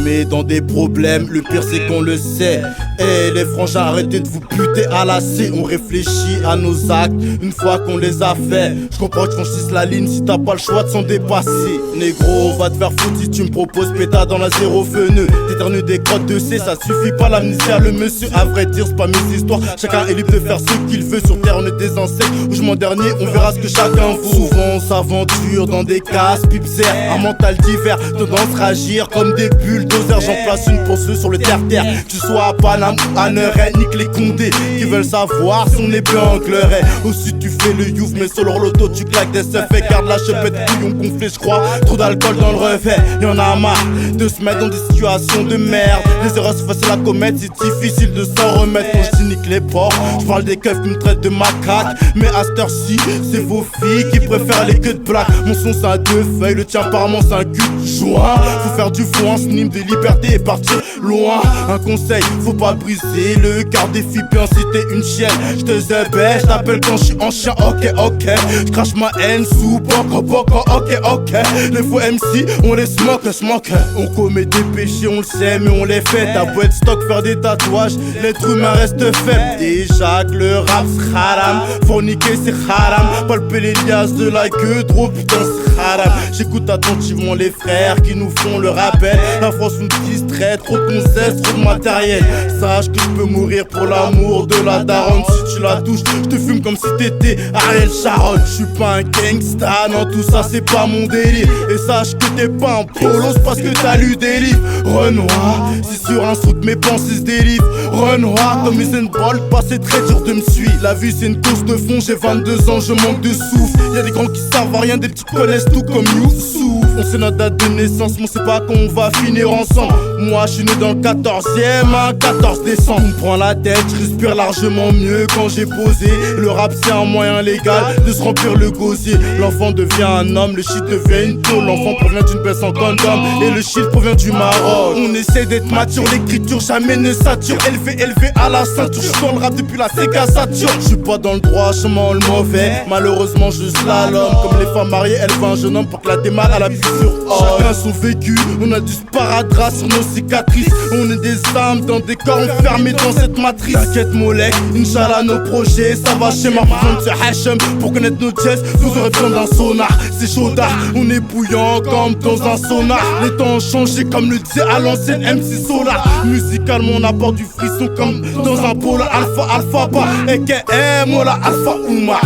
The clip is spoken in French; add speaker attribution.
Speaker 1: met dans des problèmes, le pire c'est qu'on le sait. Eh les frangins, arrêtez de vous buter à la C. On réfléchit à nos actes une fois qu'on les a fait. Je comprends que tu franchisses la ligne si t'as pas le choix de s'en dépasser. Négro, va te faire foutre si tu me proposes pétard dans la zéro feneux. T'éternues des crottes de C, ça suffit pas l'amnésia. Le monsieur, à vrai dire, c'est pas mes histoires. Chacun est libre de faire ce qu'il veut. Sur terre, on est des insectes. Jugement dernier, on verra ce que chacun vaut. Souvent, on s'aventure dans des cases, pipsers, un mental divers, tendance à agir comme des bulldozers. J'en place une pour ceux sur le terre-terre. Tu sois à Paname ou à Neuret, nique les condés qui veulent savoir si on est bien anglerais. Aussi, tu fais le youf, mais sur leur loto, tu claques des seufs et garde la chepette couillon gonflé, je crois. Trop d'alcool dans le refait, y'en a marre de se mettre dans des situations de merde. Les erreurs sont faciles à commettre, c'est difficile de s'en remettre. Quand je dis nique les porcs, je parle des keufs qui me traitent de macaque. Mais à cette heure-ci, c'est vos filles qui préfèrent les queues de blague. Mon son c'est un 2 feuilles, le tien apparemment c'est un cul de joint. Faut faire du foin, synonyme de liberté et partir loin. Un conseil, faut pas briser le quart des filles, bien si t'es une chienne. J'te zébais, j't'appelle quand j'suis en chien, ok. J'crache ma haine sous boko, ok. Les faux MC, on les smoke. On commet des péchés, on le sait, mais on les fait. T'as beau être stock, faire des tatouages, l'être humain reste faible. Déjà que le rap c'est haram, forniquer c'est haram. Palper les liasses de la queue, trop putain c'est haram. J'écoute attentivement les frères qui nous font le rappel. La France nous distrait, trop de concesses, trop de matériel. Sache que je peux mourir pour l'amour de la daronne. Si tu la touches, je te fume comme si t'étais Ariel Sharon. Je suis pas un gangsta, non tout ça c'est pas mon délire. Et sache que t'es pas un polos parce que t'as lu des livres. Renoir, si sur un saut de mes pensées se délivre. Renoir, comme Usain Bolt, pas c'est très dur de me suivre. La vie c'est une course de fond, j'ai 22 ans, je manque de souffle. Y'a des grands qui servent à rien, des petits connaissent tout comme Youssouf. On sait notre date de naissance, mais on sait pas quand on va finir ensemble. Moi je suis né dans le 14e, un 14 décembre. On me prend la tête, je respire largement mieux quand j'ai posé. Le rap c'est un moyen légal de se remplir le gosier. L'enfant devient un homme, le shit devient une tôle. L'enfant provient d'une baisse en condom et le shit provient du Maroc. On essaie d'être mature, l'écriture jamais ne sature. Élevé à la ceinture, je suis dans le rap depuis la Sega Saturn. Je suis pas dans le droit chemin, le mauvais. Malheureusement je slalom. Comme les femmes mariées, elle veut un jeune homme pour que la démarre à la vie sur or. Chacun son vécu, on a du sparadrap sur nos cicatrices. On est des âmes dans des corps enfermés dans cette matrice. T'inquiète Molek, Inch'Allah nos projets, ça va chez ma besoin de ce Hachem. Pour connaître nos jazz, vous aurez besoin d'un sonar. C'est chaudard, on est bouillant comme dans un sonar. Les temps ont changé comme le disait à l'ancienne MC Solar. Musicalement on apporte du frisson comme dans un pôle alpha bas. Et que Mola Alpha Oumar.